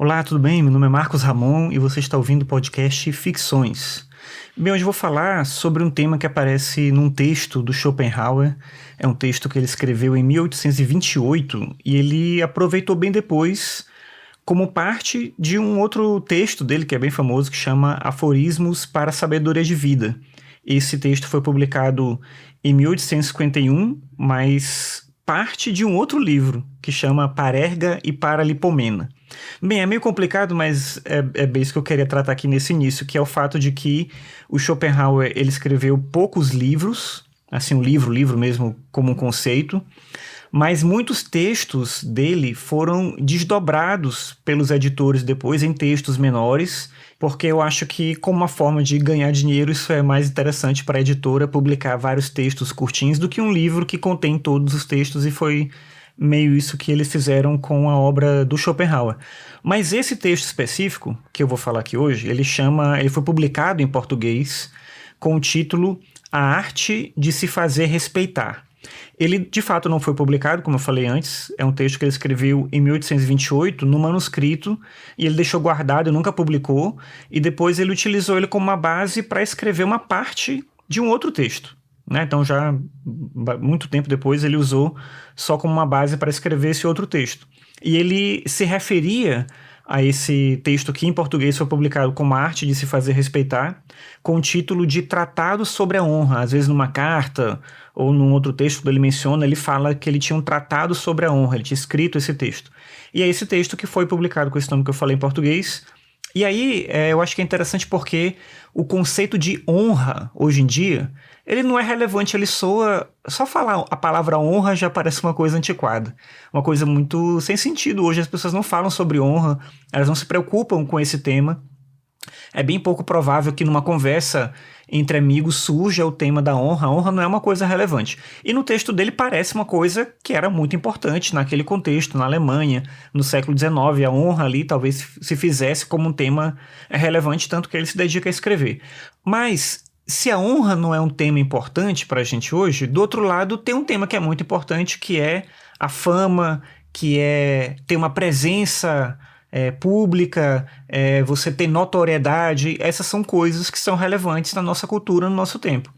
Olá, tudo bem? Meu nome é Marcos Ramon e você está ouvindo o podcast Ficções. Bem, hoje eu vou falar sobre um tema que aparece num texto do Schopenhauer. É um texto que ele escreveu em 1828 e ele aproveitou bem depois como parte de um outro texto dele que é bem famoso, que chama Aforismos para a Sabedoria de Vida. Esse texto foi publicado em 1851, mas parte de um outro livro que chama Parerga e Paralipomena. Bem, é meio complicado, mas é bem isso que eu queria tratar aqui nesse início, que é o fato de que o Schopenhauer ele escreveu poucos livros, assim, um livro mesmo como um conceito, mas muitos textos dele foram desdobrados pelos editores depois em textos menores, porque eu acho que como uma forma de ganhar dinheiro isso é mais interessante para a editora publicar vários textos curtinhos do que um livro que contém todos os textos, e foi meio isso que eles fizeram com a obra do Schopenhauer. Mas esse texto específico que eu vou falar aqui hoje, ele foi publicado em português com o título A Arte de se Fazer Respeitar. Ele, de fato, não foi publicado, como eu falei antes. É um texto que ele escreveu em 1828, no manuscrito, e ele deixou guardado e nunca publicou, e depois ele utilizou ele como uma base para escrever uma parte de um outro texto, né? Então, já muito tempo depois, ele usou só como uma base para escrever esse outro texto. E ele se referia a esse texto que em português foi publicado como A Arte de se Fazer Respeitar, com o título de Tratado sobre a Honra. Às vezes numa carta ou num outro texto que ele menciona, ele fala que ele tinha um tratado sobre a honra, ele tinha escrito esse texto. E é esse texto que foi publicado com esse nome que eu falei em português. E aí, eu acho que é interessante porque o conceito de honra, hoje em dia, ele não é relevante, ele soa... Só falar a palavra honra já parece uma coisa antiquada, uma coisa muito sem sentido. Hoje as pessoas não falam sobre honra, elas não se preocupam com esse tema. É bem pouco provável que numa conversa entre amigos surja o tema da honra. A honra não é uma coisa relevante. E no texto dele parece uma coisa que era muito importante naquele contexto, na Alemanha, no século XIX. A honra ali talvez se fizesse como um tema relevante, tanto que ele se dedica a escrever. Mas se a honra não é um tema importante para a gente hoje, do outro lado tem um tema que é muito importante, que é a fama, que é ter uma presença pública, você ter notoriedade. Essas são coisas que são relevantes na nossa cultura, no nosso tempo.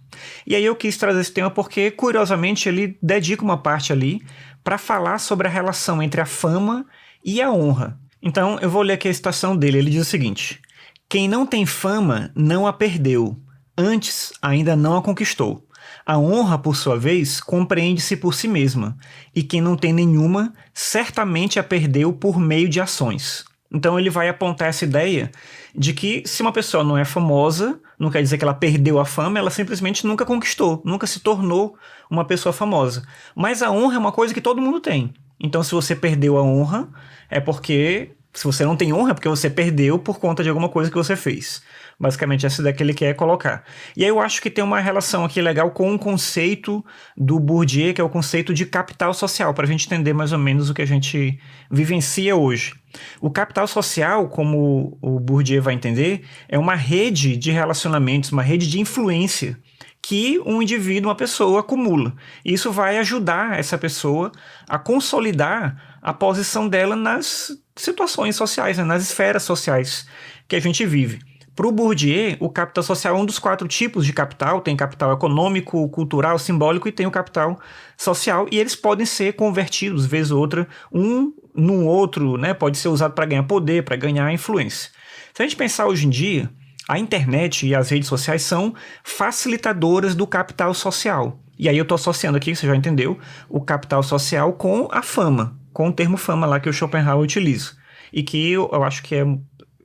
E aí eu quis trazer esse tema porque, curiosamente, ele dedica uma parte ali para falar sobre a relação entre a fama e a honra. Então, eu vou ler aqui a citação dele. Ele diz o seguinte: quem não tem fama não a perdeu, antes ainda não a conquistou. A honra, por sua vez, compreende-se por si mesma, e quem não tem nenhuma, certamente a perdeu por meio de ações. Então ele vai apontar essa ideia de que se uma pessoa não é famosa, não quer dizer que ela perdeu a fama, ela simplesmente nunca conquistou, nunca se tornou uma pessoa famosa. Mas a honra é uma coisa que todo mundo tem. Então se você perdeu a honra, é porque... Se você não tem honra, é porque você perdeu por conta de alguma coisa que você fez. Basicamente, essa ideia que ele quer colocar. E aí eu acho que tem uma relação aqui legal com um conceito do Bourdieu, que é o conceito de capital social, para a gente entender mais ou menos o que a gente vivencia hoje. O capital social, como o Bourdieu vai entender, é uma rede de relacionamentos, uma rede de influência que um indivíduo, uma pessoa, acumula. Isso vai ajudar essa pessoa a consolidar a posição dela nas situações sociais, né, nas esferas sociais que a gente vive. Para o Bourdieu, o capital social é um dos 4 tipos de capital. Tem capital econômico, cultural, simbólico, e tem o capital social, e eles podem ser convertidos, vez ou outra, um no outro, né? Pode ser usado para ganhar poder, para ganhar influência. Se a gente pensar hoje em dia, a internet e as redes sociais são facilitadoras do capital social. E aí eu estou associando aqui, você já entendeu, o capital social com a fama, com o termo fama lá que o Schopenhauer utiliza. E que eu acho que é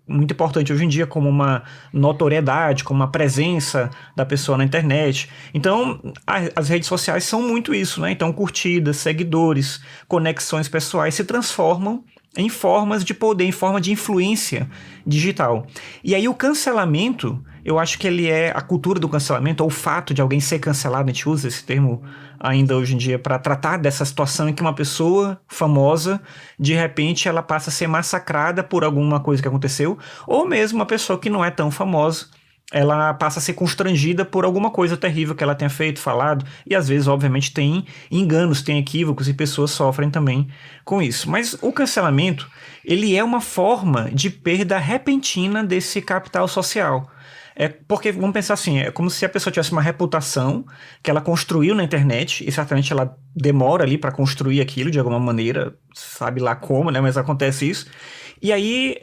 muito importante hoje em dia como uma notoriedade, como uma presença da pessoa na internet. Então, as redes sociais são muito isso, né? Então, curtidas, seguidores, conexões pessoais se transformam em formas de poder, em forma de influência digital. E aí o cancelamento, eu acho que ele é a cultura do cancelamento, ou o fato de alguém ser cancelado, a gente usa esse termo ainda hoje em dia para tratar dessa situação em que uma pessoa famosa, de repente, ela passa a ser massacrada por alguma coisa que aconteceu, ou mesmo uma pessoa que não é tão famosa, ela passa a ser constrangida por alguma coisa terrível que ela tenha feito, falado, e às vezes, obviamente, tem enganos, tem equívocos e pessoas sofrem também com isso. Mas o cancelamento, ele é uma forma de perda repentina desse capital social. É porque, vamos pensar assim, é como se a pessoa tivesse uma reputação que ela construiu na internet, e certamente ela demora ali para construir aquilo de alguma maneira, sabe lá como, né? Mas acontece isso. E aí,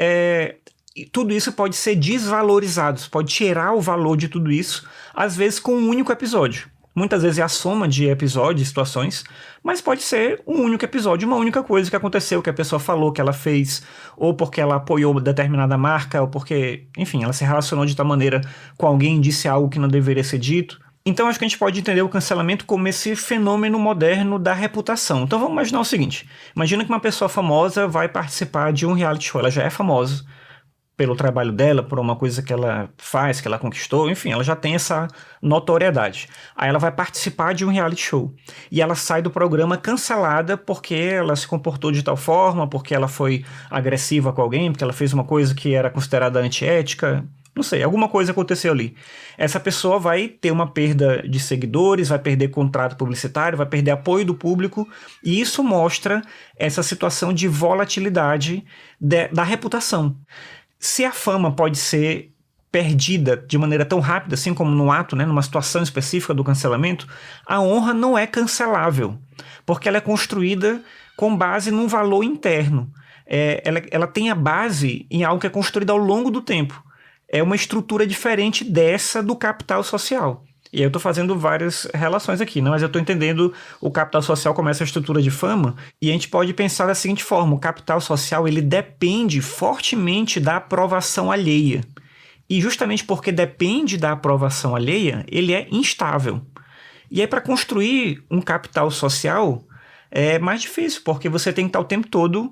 tudo isso pode ser desvalorizado, você pode tirar o valor de tudo isso, às vezes com um único episódio. Muitas vezes é a soma de episódios, situações, mas pode ser um único episódio, uma única coisa que aconteceu, que a pessoa falou, que ela fez, ou porque ela apoiou determinada marca, ou porque, enfim, ela se relacionou de tal maneira com alguém e disse algo que não deveria ser dito. Então acho que a gente pode entender o cancelamento como esse fenômeno moderno da reputação. Então vamos imaginar o seguinte, imagina que uma pessoa famosa vai participar de um reality show, ela já é famosa, pelo trabalho dela, por uma coisa que ela faz, que ela conquistou, enfim, ela já tem essa notoriedade. Aí ela vai participar de um reality show. E ela sai do programa cancelada porque ela se comportou de tal forma, porque ela foi agressiva com alguém, porque ela fez uma coisa que era considerada antiética. Não sei, alguma coisa aconteceu ali. Essa pessoa vai ter uma perda de seguidores, vai perder contrato publicitário, vai perder apoio do público, e isso mostra essa situação de volatilidade da reputação. Se a fama pode ser perdida de maneira tão rápida, assim como no ato, né, numa situação específica do cancelamento, a honra não é cancelável, porque ela é construída com base num valor interno. Ela tem a base em algo que é construído ao longo do tempo. É uma estrutura diferente dessa do capital social. E aí eu estou fazendo várias relações aqui, né? Mas eu estou entendendo o capital social como essa estrutura de fama, e a gente pode pensar da seguinte forma: o capital social ele depende fortemente da aprovação alheia. E justamente porque depende da aprovação alheia, ele é instável. E aí, para construir um capital social, é mais difícil, porque você tem que estar o tempo todo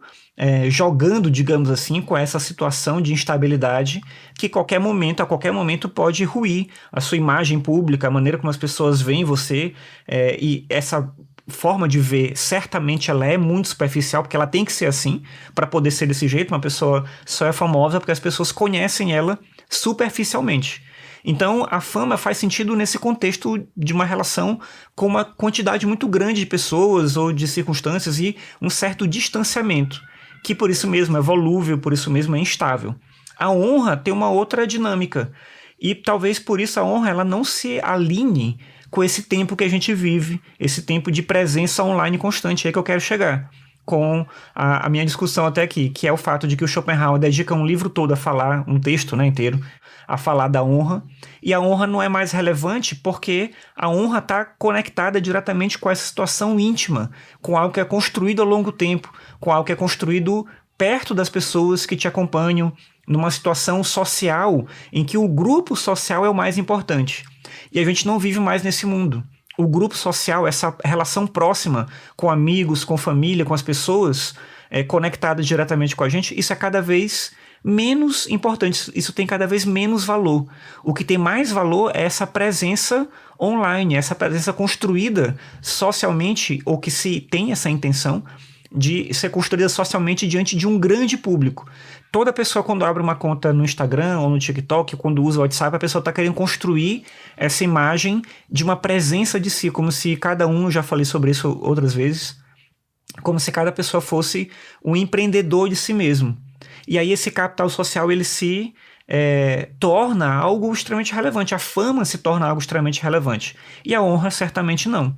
jogando, digamos assim, com essa situação de instabilidade que a qualquer momento pode ruir a sua imagem pública, a maneira como as pessoas veem você, e essa forma de ver, certamente ela é muito superficial, porque ela tem que ser assim, para poder ser desse jeito. Uma pessoa só é famosa porque as pessoas conhecem ela superficialmente. Então, a fama faz sentido nesse contexto de uma relação com uma quantidade muito grande de pessoas ou de circunstâncias e um certo distanciamento, que por isso mesmo é volúvel, por isso mesmo é instável. A honra tem uma outra dinâmica, e talvez por isso a honra ela não se alinhe com esse tempo que a gente vive, esse tempo de presença online constante, é aí que eu quero chegar com a minha discussão até aqui, que é o fato de que o Schopenhauer dedica um livro todo a falar, um texto, né, inteiro, a falar da honra, e a honra não é mais relevante porque a honra está conectada diretamente com essa situação íntima, com algo que é construído ao longo do tempo, com algo que é construído perto das pessoas que te acompanham, numa situação social em que o grupo social é o mais importante. E a gente não vive mais nesse mundo. O grupo social, essa relação próxima com amigos, com família, com as pessoas conectadas diretamente com a gente, isso é cada vez menos importante, isso tem cada vez menos valor. O que tem mais valor é essa presença online, essa presença construída socialmente, ou que se tem essa intenção de ser construída socialmente diante de um grande público. Toda pessoa, quando abre uma conta no Instagram ou no TikTok, quando usa o WhatsApp, a pessoa está querendo construir essa imagem de uma presença de si, como se cada um, já falei sobre isso outras vezes, como se cada pessoa fosse um empreendedor de si mesmo. E aí esse capital social ele se torna algo extremamente relevante. A fama se torna algo extremamente relevante. E a honra certamente não.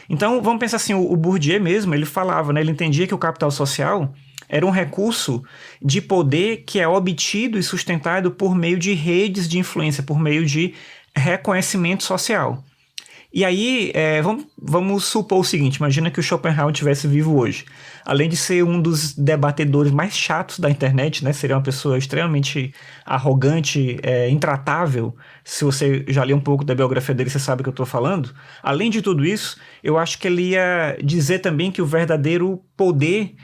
Então vamos pensar assim, o Bourdieu mesmo, ele falava, né, ele entendia que o capital social era um recurso de poder que é obtido e sustentado por meio de redes de influência, por meio de reconhecimento social. E aí, vamos supor o seguinte, imagina que o Schopenhauer estivesse vivo hoje. Além de ser um dos debatedores mais chatos da internet, né, seria uma pessoa extremamente arrogante, intratável. Se você já leu um pouco da biografia dele, você sabe o que eu estou falando. Além de tudo isso, eu acho que ele ia dizer também que o verdadeiro poder,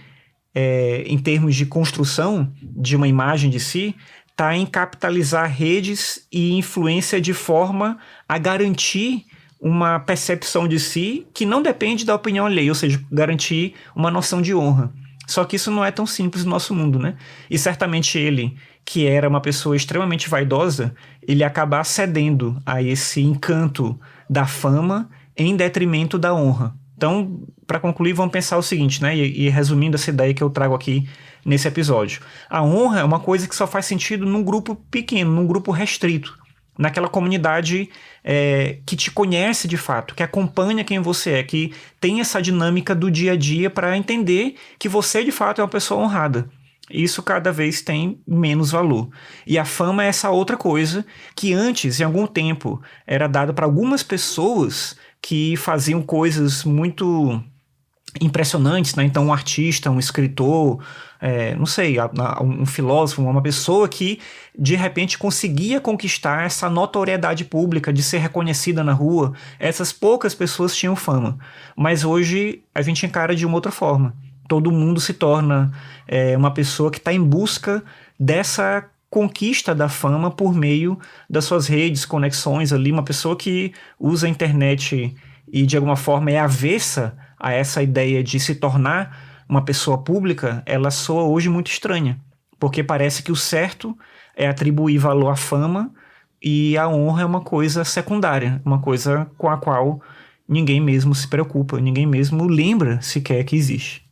em termos de construção de uma imagem de si, está em capitalizar redes e influência de forma a garantir uma percepção de si que não depende da opinião alheia, ou seja, garantir uma noção de honra. Só que isso não é tão simples no nosso mundo, né? E certamente ele, que era uma pessoa extremamente vaidosa, ele acaba cedendo a esse encanto da fama em detrimento da honra. Então, para concluir, vamos pensar o seguinte, né? E resumindo essa ideia que eu trago aqui nesse episódio. A honra é uma coisa que só faz sentido num grupo pequeno, num grupo restrito, naquela comunidade que te conhece de fato, que acompanha quem você é, que tem essa dinâmica do dia a dia para entender que você de fato é uma pessoa honrada. Isso cada vez tem menos valor. E a fama é essa outra coisa que antes, em algum tempo, era dada para algumas pessoas que faziam coisas muito impressionantes, né? Então, um artista, um escritor, não sei, um filósofo, uma pessoa que de repente conseguia conquistar essa notoriedade pública de ser reconhecida na rua. Essas poucas pessoas tinham fama. Mas hoje a gente encara de uma outra forma. Todo mundo se torna uma pessoa que está em busca dessa conquista da fama por meio das suas redes, conexões ali, uma pessoa que usa a internet e de alguma forma é avessa a essa ideia de se tornar uma pessoa pública, ela soa hoje muito estranha, porque parece que o certo é atribuir valor à fama e a honra é uma coisa secundária, uma coisa com a qual ninguém mesmo se preocupa, ninguém mesmo lembra sequer que existe.